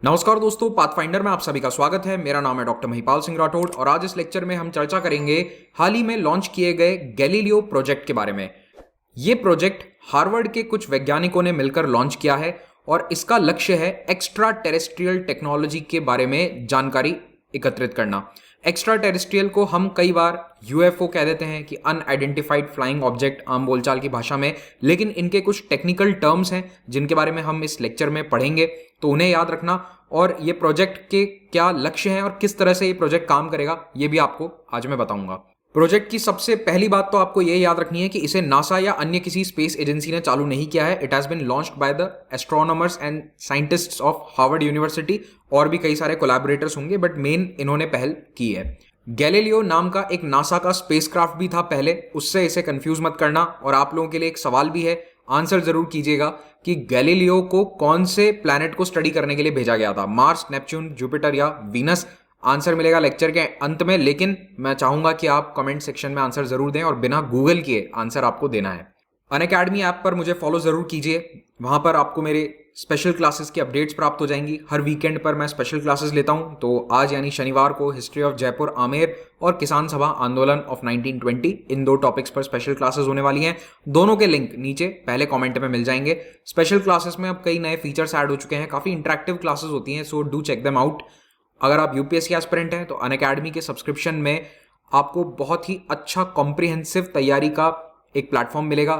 नमस्कार दोस्तों, पाथफाइंडर में आप सभी का स्वागत है। मेरा नाम है डॉक्टर महिपाल सिंह राठौड़ और आज इस लेक्चर में हम चर्चा करेंगे हाल ही में लॉन्च किए गए गैलीलियो प्रोजेक्ट के बारे में। ये प्रोजेक्ट हार्वर्ड के कुछ वैज्ञानिकों ने मिलकर लॉन्च किया है और इसका लक्ष्य है एक्स्ट्रा टेरेस्ट्रियल टेक्नोलॉजी के बारे में जानकारी एकत्रित करना। एक्स्ट्रा टेरेस्ट्रियल को हम कई बार यूएफओ कह देते हैं कि अनआइडेंटिफाइड फ्लाइंग ऑब्जेक्ट आम बोलचाल की भाषा में, लेकिन इनके कुछ टेक्निकल टर्म्स हैं जिनके बारे में हम इस लेक्चर में पढ़ेंगे, तो उन्हें याद रखना। और ये प्रोजेक्ट के क्या लक्ष्य हैं और किस तरह से ये प्रोजेक्ट काम करेगा, ये भी आपको आज मैं बताऊंगा। प्रोजेक्ट की सबसे पहली बात तो आपको ये याद रखनी है कि इसे नासा या अन्य किसी स्पेस एजेंसी ने चालू नहीं किया है। It has been launched by the astronomers and scientists of Harvard University. और भी कई सारे कोलैबोरेटर्स होंगे, बट मेन इन्होंने पहल की है। गैलीलियो नाम का एक नासा का स्पेसक्राफ्ट भी था पहले, उससे इसे कंफ्यूज मत करना। और आप लोगों के लिए एक सवाल भी है, आंसर जरूर कीजिएगा कि गैलीलियो को कौन से प्लैनेट को स्टडी करने के लिए भेजा गया था, मार्स, नेपच्यून, जुपिटर या वीनस। आंसर मिलेगा लेक्चर के अंत में, लेकिन मैं चाहूंगा कि आप कमेंट सेक्शन में आंसर जरूर दें और बिना गूगल किए आंसर आपको देना है। अनअकैडमी ऐप पर मुझे फॉलो जरूर कीजिए, वहां पर आपको मेरे स्पेशल क्लासेस की अपडेट्स प्राप्त हो जाएंगी। हर वीकेंड पर मैं स्पेशल क्लासेस लेता हूं, तो आज यानी शनिवार को हिस्ट्री ऑफ जयपुर आमेर और किसान सभा आंदोलन ऑफ 1920, इन दो टॉपिक्स पर स्पेशल क्लासेस होने वाली हैं। दोनों के लिंक नीचे पहले कमेंट में मिल जाएंगे। स्पेशल क्लासेस में अब कई नए फीचर्स ऐड हो चुके हैं, काफी इंटरेक्टिव क्लासेस होती हैं, so do check them out. अगर आप यूपीएससी एस्पिरेंट हैं तो अनअकैडमी के सब्सक्रिप्शन में आपको बहुत ही अच्छा कॉम्प्रिहेंसिव तैयारी का एक प्लेटफॉर्म मिलेगा।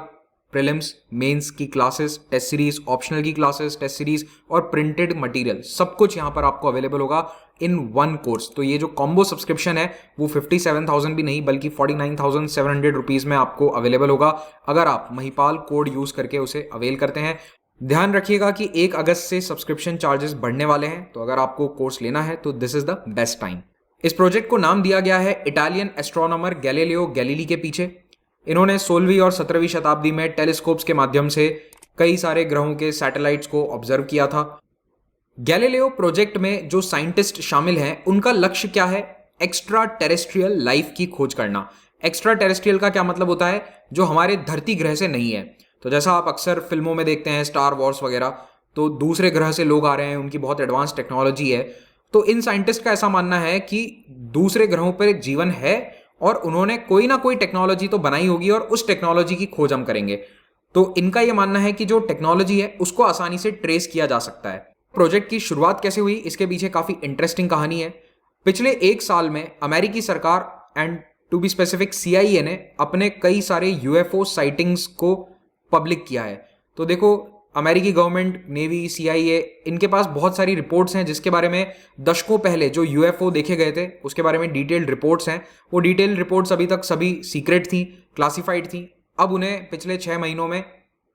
प्रीलिम्स, मेंस की क्लासेस, टेस्ट सीरीज, ऑप्शनल की क्लासेस, टेस्ट सीरीज और प्रिंटेड मटेरियल, सब कुछ यहां पर आपको अवेलेबल होगा इन वन कोर्स। तो ये जो कॉम्बो सब्सक्रिप्शन है वो 57,000 भी नहीं बल्कि 49,700 रुपीज में आपको अवेलेबल होगा, अगर आप महिपाल कोड यूज करके उसे अवेल करते हैं। ध्यान रखिएगा कि 1 अगस्त से सब्सक्रिप्शन चार्जेस बढ़ने वाले हैं, तो अगर आपको कोर्स लेना है तो this is the best time. इस प्रोजेक्ट को नाम दिया गया है इटालियन एस्ट्रोनॉमर गैलीलियो गैलीली के पीछे। इन्होंने 16वीं और 17वीं शताब्दी में टेलीस्कोप्स के माध्यम से कई सारे ग्रहों के सैटेलाइट्स को ऑब्जर्व किया था। गैलीलियो प्रोजेक्ट में जो साइंटिस्ट शामिल हैं उनका लक्ष्य क्या है? एक्स्ट्रा टेरेस्ट्रियल लाइफ की खोज करना। एक्स्ट्रा टेरेस्ट्रियल का क्या मतलब होता है? जो हमारे धरती ग्रह से नहीं है। तो जैसा आप अक्सर फिल्मों में देखते हैं, स्टार वॉर्स वगैरह, तो दूसरे ग्रह से लोग आ रहे हैं, उनकी बहुत एडवांस टेक्नोलॉजी है। तो इन साइंटिस्ट का ऐसा मानना है कि दूसरे ग्रहों पर जीवन है और उन्होंने कोई ना कोई टेक्नोलॉजी तो बनाई होगी और उस टेक्नोलॉजी की खोज हम करेंगे। तो इनका यह मानना है कि जो टेक्नोलॉजी है उसको आसानी से ट्रेस किया जा सकता है। प्रोजेक्ट की शुरुआत कैसे हुई, इसके पीछे काफी इंटरेस्टिंग कहानी है। पिछले 1 साल में अमेरिकी सरकार and to be specific CIA ने अपने कई सारे यूएफओ साइटिंग्स को पब्लिक किया है। तो देखो, अमेरिकी गवर्नमेंट, नेवी, CIA, इनके पास बहुत सारी रिपोर्ट्स हैं जिसके बारे में दशकों पहले जो यूएफओ देखे गए थे उसके बारे में डिटेल्ड रिपोर्ट्स हैं। वो डिटेल्ड रिपोर्ट्स अभी तक सभी सीक्रेट थी, क्लासिफाइड थी। अब उन्हें पिछले 6 महीनों में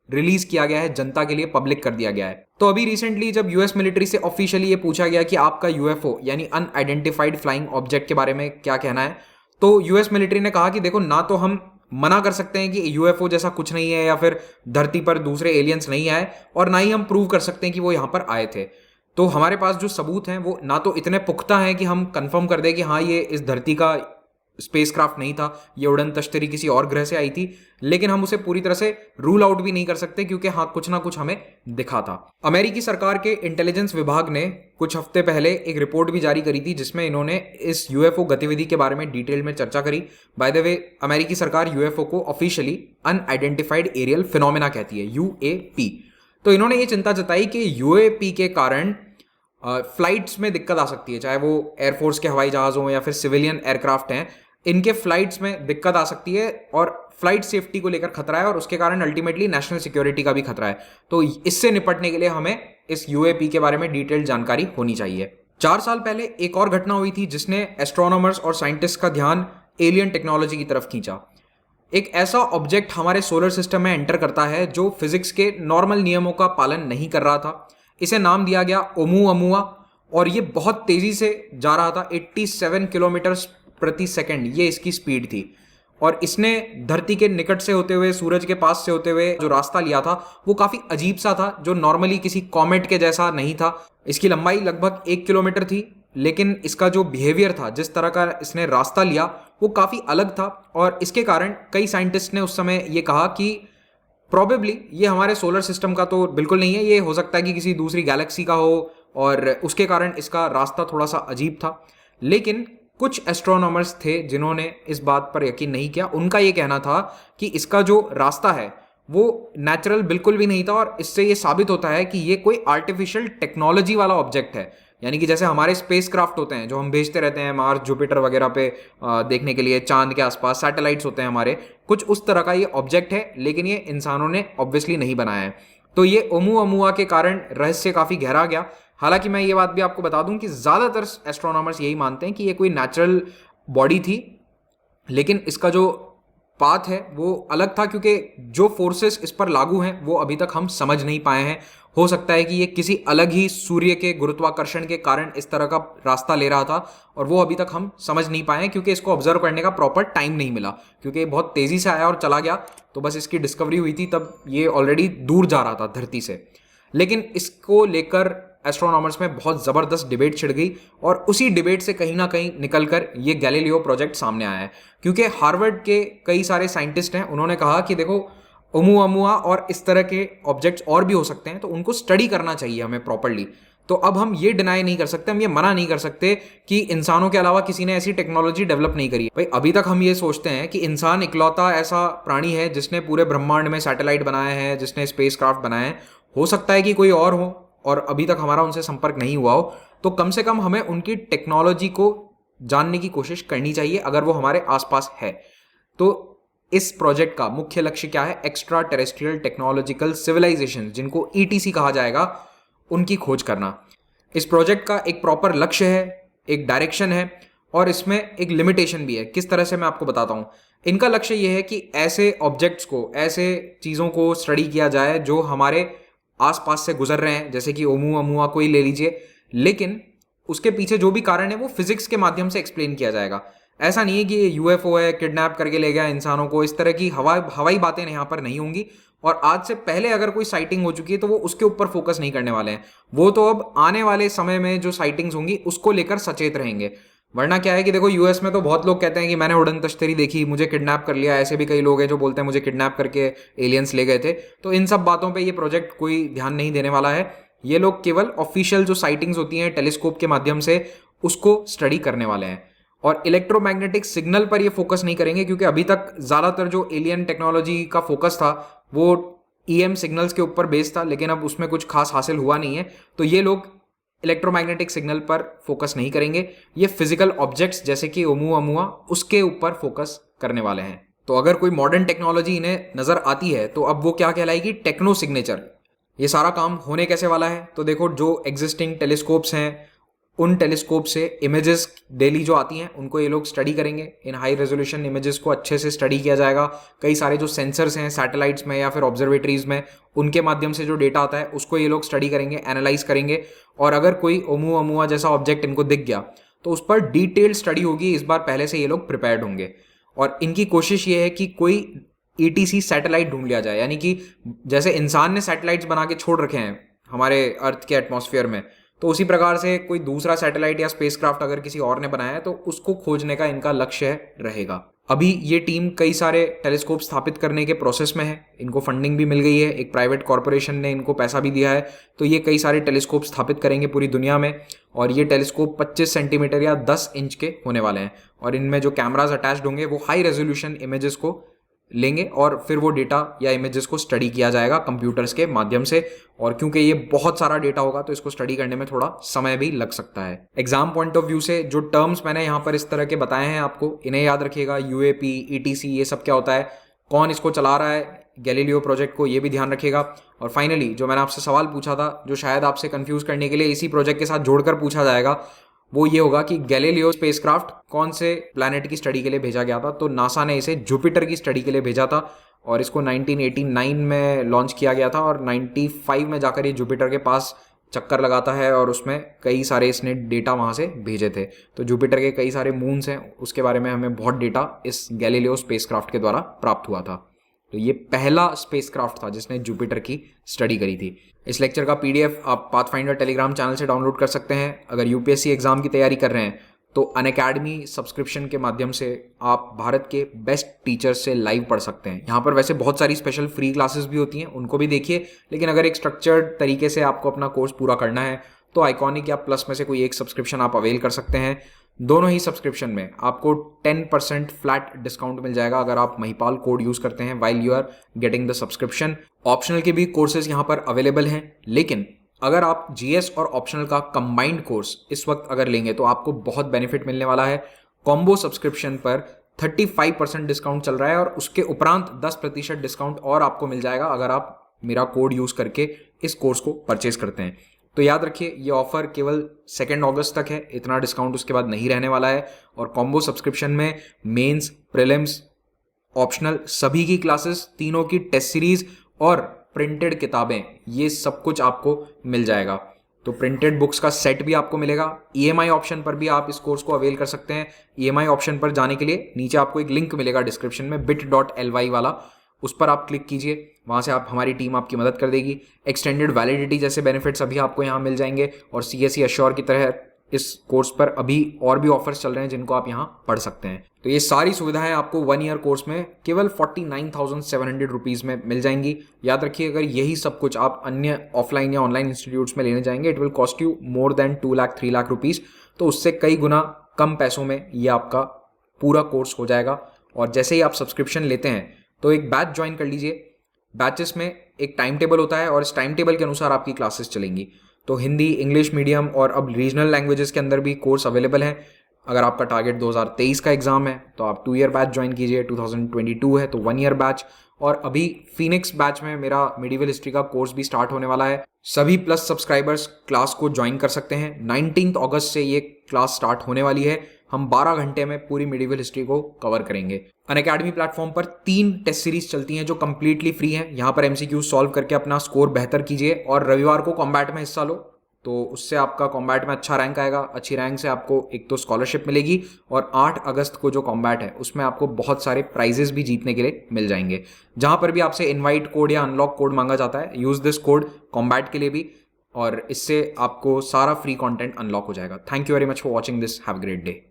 रिलीज किया गया है, जनता के लिए पब्लिक कर दिया गया है। तो अभी रिसेंटली जब यूएस मिलिट्री से ऑफिशियली ये पूछा गया कि आपका यूएफओ यानी अनआइडेंटिफाइड फ्लाइंग ऑब्जेक्ट के बारे में क्या कहना है, तो यूएस मिलिट्री ने कहा कि देखो, ना तो हम मना कर सकते हैं कि यूएफओ जैसा कुछ नहीं है या फिर धरती पर दूसरे एलियंस नहीं आए, और ना ही हम प्रूव कर सकते हैं कि वो यहां पर आए थे। तो हमारे पास जो सबूत हैं वो ना तो इतने पुख्ता हैं कि हम कंफर्म कर दें कि हाँ, ये इस धरती का स्पेसक्राफ्ट नहीं था, ये उड़न तश्तरी किसी और ग्रह से आई थी, लेकिन हम उसे पूरी तरह से रूल आउट भी नहीं कर सकते क्योंकि हाँ, कुछ ना कुछ हमें दिखा था। अमेरिकी सरकार के इंटेलिजेंस विभाग ने कुछ हफ्ते पहले एक रिपोर्ट भी जारी करी थी जिसमें इन्होंने इस यूएफओ गतिविधि के बारे में डिटेल में चर्चा करी। बाय द वे, अमेरिकी सरकार यूएफओ को ऑफिशियली अनआइडेंटिफाइड एरियल फिनोमेना कहती है, UAP। तो इन्होंने ये चिंता जताई कि UAP के कारण फ्लाइट्स में दिक्कत आ सकती है, चाहे वो एयरफोर्स के हवाई जहाज हो या फिर सिविलियन एयरक्राफ्ट हैं, इनके फ्लाइट्स में दिक्कत आ सकती है और फ्लाइट सेफ्टी को लेकर खतरा है और उसके कारण अल्टीमेटली नेशनल सिक्योरिटी का भी खतरा है। तो इससे निपटने के लिए हमें इस UAP के बारे में डिटेल्ड जानकारी होनी चाहिए। 4 साल पहले एक और घटना हुई थी जिसने एस्ट्रोनॉमर्स और साइंटिस्ट का ध्यान एलियन टेक्नोलॉजी की तरफ खींचा। एक ऐसा ऑब्जेक्ट हमारे सोलर सिस्टम में एंटर करता है जो फिजिक्स के नॉर्मल नियमों का पालन नहीं कर रहा था। इसे नाम दिया गया ओमुअमुआ और ये बहुत तेजी से जा रहा था, 87 किलोमीटर प्रति सेकंड ये इसकी स्पीड थी। और इसने धरती के निकट से होते हुए, सूरज के पास से होते हुए जो रास्ता लिया था वो काफी अजीब सा था, जो नॉर्मली किसी कॉमेट के जैसा नहीं था। इसकी लंबाई लगभग 1 किलोमीटर थी, लेकिन इसका जो बिहेवियर था, जिस तरह का इसने रास्ता लिया, वो काफी अलग था। और इसके कारण कई साइंटिस्ट ने उस समय ये कहा कि प्रॉबेबली ये हमारे सोलर सिस्टम का तो बिल्कुल नहीं है, ये हो सकता है कि किसी दूसरी गैलेक्सी का हो और उसके कारण इसका रास्ता थोड़ा सा अजीब था। लेकिन कुछ एस्ट्रोनॉमर्स थे जिन्होंने इस बात पर यकीन नहीं किया। उनका ये कहना था कि इसका जो रास्ता है वो नेचुरल बिल्कुल भी नहीं था, और इससे ये साबित होता है कि ये कोई आर्टिफिशियल टेक्नोलॉजी वाला ऑब्जेक्ट है। यानी कि जैसे हमारे स्पेस क्राफ्ट होते हैं जो हम भेजते रहते हैं मार्स, जुपिटर वगैरह पे देखने के लिए, चांद के आसपास सैटेलाइट्स होते हैं हमारे, कुछ उस तरह का ये ऑब्जेक्ट है, लेकिन ये इंसानों ने ऑब्वियसली नहीं बनाया है। तो ये ओमुअमुआ के कारण रहस्य काफ़ी गहरा गया। हालांकि मैं ये बात भी आपको बता दूं कि ज़्यादातर एस्ट्रोनॉमर्स यही मानते हैं कि ये कोई नेचुरल बॉडी थी, लेकिन इसका जो पाथ है वो अलग था, क्योंकि जो फोर्सेस इस पर लागू हैं वो अभी तक हम समझ नहीं पाए हैं। हो सकता है कि ये किसी अलग ही सूर्य के गुरुत्वाकर्षण के कारण इस तरह का रास्ता ले रहा था, और वो अभी तक हम समझ नहीं पाए हैं, क्योंकि इसको ऑब्जर्व करने का प्रॉपर टाइम नहीं मिला, क्योंकि ये बहुत तेज़ी से आया और चला गया। तो बस इसकी डिस्कवरी हुई थी तब ये ऑलरेडी दूर जा रहा था धरती से। लेकिन इसको लेकर एस्ट्रोनॉमर्स में बहुत ज़बरदस्त डिबेट छिड़ गई, और उसी डिबेट से कहीं ना कहीं निकलकर ये गैलीलियो प्रोजेक्ट सामने आया है। क्योंकि हार्वर्ड के कई सारे साइंटिस्ट हैं, उन्होंने कहा कि देखो ओमुअमुआ और इस तरह के ऑब्जेक्ट्स और भी हो सकते हैं, तो उनको स्टडी करना चाहिए हमें प्रॉपरली। तो अब हम ये डिनाई नहीं कर सकते, हम ये मना नहीं कर सकते कि इंसानों के अलावा किसी ने ऐसी टेक्नोलॉजी डेवलप नहीं करी। भाई अभी तक हम ये सोचते हैं कि इंसान इकलौता ऐसा प्राणी है जिसने पूरे ब्रह्मांड में सैटेलाइट बनाए हैं, जिसने स्पेस क्राफ्ट बनाए हैं। हो सकता है कि कोई और हो और अभी तक हमारा उनसे संपर्क नहीं हुआ हो, तो कम से कम हमें उनकी टेक्नोलॉजी को जानने की कोशिश करनी चाहिए अगर वो हमारे आसपास है। तो इस प्रोजेक्ट का मुख्य लक्ष्य क्या है? एक्स्ट्रा टेरेस्ट्रियल टेक्नोलॉजिकल सिविलाइजेशन, जिनको ईटीसी कहा जाएगा, उनकी खोज करना। इस प्रोजेक्ट का एक प्रॉपर लक्ष्य है, एक डायरेक्शन है, और इसमें एक लिमिटेशन भी है। किस तरह से मैं आपको बताता हूँ। इनका लक्ष्य यह है कि ऐसे ऑब्जेक्ट्स को, ऐसे चीज़ों को स्टडी किया जाए जो हमारे आसपास से गुजर रहे हैं, जैसे कि ओमुअमुआ को ही ले लीजिए, लेकिन उसके पीछे जो भी कारण है वो फिजिक्स के माध्यम से एक्सप्लेन किया जाएगा। ऐसा नहीं है कि ये यूएफओ है, किडनैप करके ले गया इंसानों को, इस तरह की हवाई बातें यहाँ पर नहीं होंगी। और आज से पहले अगर कोई साइटिंग हो चुकी है तो वो उसके ऊपर फोकस नहीं करने वाले हैं। वो तो अब आने वाले समय में जो साइटिंग्स होंगी उसको लेकर सचेत रहेंगे। वरना क्या है कि देखो यूएस में तो बहुत लोग कहते हैं कि मैंने उड़न तश्तरी देखी, मुझे किडनैप कर लिया। ऐसे भी कई लोग हैं जो बोलते हैं मुझे किडनैप करके एलियंस ले गए थे। तो इन सब बातों पे ये प्रोजेक्ट कोई ध्यान नहीं देने वाला है। ये लोग केवल ऑफिशियल जो साइटिंग्स होती हैं टेलीस्कोप के माध्यम से उसको स्टडी करने वाले हैं, और इलेक्ट्रोमैग्नेटिक सिग्नल पर ये फोकस नहीं करेंगे, क्योंकि अभी तक ज़्यादातर जो एलियन टेक्नोलॉजी का फोकस था वो ईएम सिग्नल्स के ऊपर बेस्ड था, लेकिन अब उसमें कुछ खास हासिल हुआ नहीं है। तो ये लोग इलेक्ट्रोमैग्नेटिक सिग्नल पर फोकस नहीं करेंगे, ये फिजिकल ऑब्जेक्ट्स जैसे कि ओमुअमुआ उसके ऊपर फोकस करने वाले हैं। तो अगर कोई मॉडर्न टेक्नोलॉजी इन्हें नज़र आती है तो अब वो क्या कहलाएगी? Techno signature. ये सारा काम होने कैसे वाला है? तो देखो, जो एग्जिस्टिंग टेलीस्कोप्स हैं उन टेलीस्कोप से इमेजेस डेली जो आती हैं उनको ये लोग स्टडी करेंगे। इन हाई रेजोल्यूशन इमेजेस को अच्छे से स्टडी किया जाएगा। कई सारे जो सेंसर्स हैं सैटेलाइट्स में या फिर ऑब्जर्वेटरीज में, उनके माध्यम से जो डेटा आता है उसको ये लोग स्टडी करेंगे, एनालाइज करेंगे। और अगर कोई ओमुअमुआ जैसा ऑब्जेक्ट इनको दिख गया तो उस पर डिटेल स्टडी होगी। इस बार पहले से ये लोग प्रिपेयर्ड होंगे, और इनकी कोशिश ये है कि कोई ईटीसी सैटेलाइट ढूंढ लिया जाए। यानी कि जैसे इंसान ने सैटेलाइट्स बना के छोड़ रखे हैं हमारे अर्थ के एटमॉस्फेयर में, तो उसी प्रकार से कोई दूसरा सैटेलाइट या स्पेसक्राफ्ट अगर किसी और ने बनाया है तो उसको खोजने का इनका लक्ष्य रहेगा। अभी ये टीम कई सारे टेलीस्कोप स्थापित करने के प्रोसेस में है। इनको फंडिंग भी मिल गई है, एक प्राइवेट कॉरपोरेशन ने इनको पैसा भी दिया है। तो ये कई सारे टेलीस्कोप स्थापित करेंगे पूरी दुनिया में, और ये टेलीस्कोप 25 सेंटीमीटर या 10 इंच के होने वाले हैं। और इनमें जो कैमराज अटैच्ड होंगे वो हाई रेजोल्यूशन इमेजेस को लेंगे, और फिर वो डेटा या इमेजेस को स्टडी किया जाएगा कंप्यूटर्स के माध्यम से। और क्योंकि ये बहुत सारा डेटा होगा तो इसको स्टडी करने में थोड़ा समय भी लग सकता है। एग्जाम पॉइंट ऑफ व्यू से जो टर्म्स मैंने यहाँ पर इस तरह के बताए हैं आपको, इन्हें याद रखिएगा। यूएपी, ईटीसी, ये सब क्या होता है, कौन इसको चला रहा है गैलीलियो प्रोजेक्ट को, ये भी ध्यान रखिएगा। और फाइनली जो मैंने आपसे सवाल पूछा था, जो शायद आपसे कंफ्यूज करने के लिए इसी प्रोजेक्ट के साथ जोड़कर पूछा जाएगा, वो ये होगा कि गैलीलियो स्पेसक्राफ्ट कौन से प्लैनेट की स्टडी के लिए भेजा गया था। तो नासा ने इसे जुपिटर की स्टडी के लिए भेजा था, और इसको 1989 में लॉन्च किया गया था, और 95 में जाकर ये जुपिटर के पास चक्कर लगाता है, और उसमें कई सारे इसने डेटा वहाँ से भेजे थे। तो जुपिटर के कई सारे मून्स हैं, उसके बारे में हमें बहुत डेटा इस गैलीलियो स्पेसक्राफ्ट के द्वारा प्राप्त हुआ था। तो ये पहला स्पेसक्राफ्ट था जिसने जुपिटर की स्टडी करी थी। इस लेक्चर का पीडीएफ आप पाथफाइंडर टेलीग्राम चैनल से डाउनलोड कर सकते हैं। अगर यूपीएससी एग्जाम की तैयारी कर रहे हैं तो अनअकैडमी सब्सक्रिप्शन के माध्यम से आप भारत के बेस्ट टीचर्स से लाइव पढ़ सकते हैं। यहाँ पर वैसे बहुत सारी स्पेशल फ्री क्लासेस भी होती हैं, उनको भी देखिए। लेकिन अगर एक स्ट्रक्चर्ड तरीके से आपको अपना कोर्स पूरा करना है तो आइकॉनिक या प्लस में से कोई एक सब्सक्रिप्शन आप अवेल कर सकते हैं। दोनों ही सब्सक्रिप्शन में आपको 10% फ्लैट डिस्काउंट मिल जाएगा अगर आप महिपाल कोड यूज करते हैं while you are getting the subscription. Optional के भी कोर्सेज यहाँ पर अवेलेबल हैं, लेकिन अगर आप जीएस और ऑप्शनल का कंबाइंड कोर्स इस वक्त अगर लेंगे तो आपको बहुत बेनिफिट मिलने वाला है। कॉम्बो सब्सक्रिप्शन पर 35% डिस्काउंट चल रहा है और उसके उपरांत 10% डिस्काउंट और आपको मिल जाएगा अगर आप मेरा कोड यूज करके इस कोर्स को परचेज करते हैं। तो याद रखिए, ये ऑफर केवल 2 अगस्त तक है, इतना डिस्काउंट उसके बाद नहीं रहने वाला है। और कॉम्बो सब्सक्रिप्शन में मेंस, प्रीलिम्स, ऑप्शनल सभी की क्लासेस, तीनों की टेस्ट सीरीज और प्रिंटेड किताबें, ये सब कुछ आपको मिल जाएगा। तो प्रिंटेड बुक्स का सेट भी आपको मिलेगा। ईएमआई ऑप्शन पर भी आप इस कोर्स को अवेल कर सकते हैं। ईएमआई ऑप्शन पर जाने के लिए नीचे आपको एक लिंक मिलेगा डिस्क्रिप्शन में, bit.ly वाला, उस पर आप क्लिक कीजिए। वहां से आप हमारी टीम आपकी मदद कर देगी। एक्सटेंडेड वैलिडिटी जैसे बेनिफिट्स अभी आपको यहाँ मिल जाएंगे और सीएसई एश्योर की तरह इस कोर्स पर अभी और भी ऑफर्स चल रहे हैं जिनको आप यहाँ पढ़ सकते हैं। तो ये सारी सुविधाएं आपको 1 ईयर कोर्स में केवल 49,700 रुपीज़ में मिल जाएंगी। याद रखिए, अगर यही सब कुछ आप अन्य ऑफलाइन या ऑनलाइन इंस्टीट्यूट्स में लेने जाएंगे, it will cost you more than 2 lakh 3 lakh rupees. तो उससे कई गुना कम पैसों में ये आपका पूरा कोर्स हो जाएगा। और जैसे ही आप सब्सक्रिप्शन लेते हैं तो एक बैच ज्वाइन कर लीजिए। बैचेस में एक टाइम टेबल होता है और इस टाइम टेबल के अनुसार आपकी क्लासेस चलेंगी। तो हिंदी, इंग्लिश मीडियम और अब रीजनल लैंग्वेजेस के अंदर भी कोर्स अवेलेबल हैं। अगर आपका टारगेट 2023 का एग्जाम है तो आप 2 ईयर बैच ज्वाइन कीजिए, 2022 है तो 1 ईयर बैच। और अभी फिनिक्स बैच में मेरा मिडिवल हिस्ट्री का कोर्स भी स्टार्ट होने वाला है। सभी प्लस सब्सक्राइबर्स क्लास को ज्वाइन कर सकते हैं। 19 अगस्त से ये क्लास स्टार्ट होने वाली है। हम 12 घंटे में पूरी मिडिवल हिस्ट्री को कवर करेंगे। अनअकैडमी प्लेटफॉर्म पर 3 टेस्ट सीरीज चलती हैं जो कंप्लीटली फ्री हैं। यहाँ पर एमसीक्यू सॉल्व करके अपना स्कोर बेहतर कीजिए और रविवार को कॉम्बैट में हिस्सा लो, तो उससे आपका कॉम्बैट में अच्छा रैंक आएगा। अच्छी रैंक से आपको एक तो स्कॉलरशिप मिलेगी और 8 अगस्त को जो कॉम्बैट है उसमें आपको बहुत सारे प्राइजेस भी जीतने के लिए मिल जाएंगे। जहां पर भी आपसे इनवाइट कोड या अनलॉक कोड मांगा जाता है, यूज दिस कोड कॉम्बैट के लिए भी, और इससे आपको सारा फ्री कंटेंट अनलॉक हो जाएगा। Thank you very much for watching this. Have a great day.